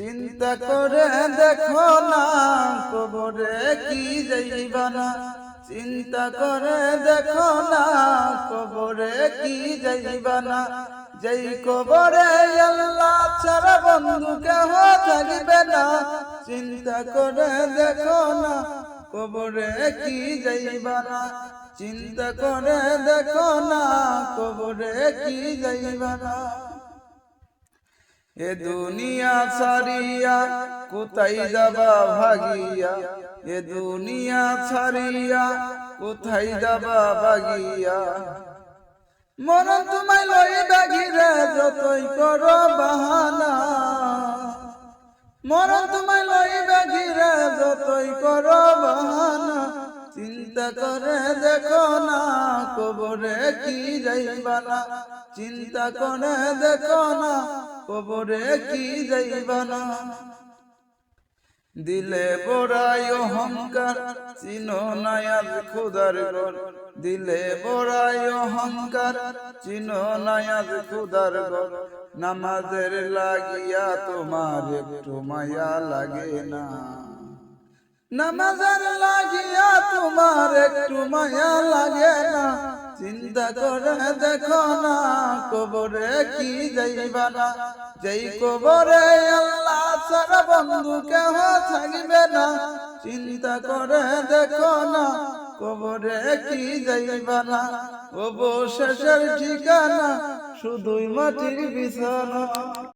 চিন্তা করে দেখো না কবরে কি যাইবা না, চিন্তা করে দেখো না কবরে কি যাইবা না। যেই কবরে আল্লাহ ছাড়া বন্ধু কেহ থাকবে না, চিন্তা করে দেখো না কবরে কি যাইবা না, চিন্তা করে দেখো না কবরে কি যাইবা না। এ দুনিয়া ছাড়িয়া কোথায় যাবা ভাগিয়া, এ দুনিয়া ছাড়িয়া কোথায় যাবা ভাগিয়া। মরণ তোমায় লইবে ঘিরে যতই করো বাহানা, মরণ তোমায় লইবে ঘিরে যতই করো বাহানা। চিন্তা করে দেখো না কবরে কি যাইবা না, চিন্তা করে দেখো না কবরে কি যাইবা না। দিলে বড়াই অহংকার চিনো না আজ খোদার ঘর, দিলে বড়াই অহংকার চিনো না আজ খোদার ঘর। নামাজের লাগিয়া তোমার একটু মায়া লাগে না, নামাজের লাগিয়া তোমার একটু মায়া লাগে না। চিন্তা করে দেখো না কবরে কি যাইবা না, যেই কবরে আল্লাহ ছাড়া বন্ধু কেহ থাকবে না। চিন্তা করে দেখো না কবরে কি যাইবা না, অবশেষের ঠিকানা শুধুই মাটির বিছানা।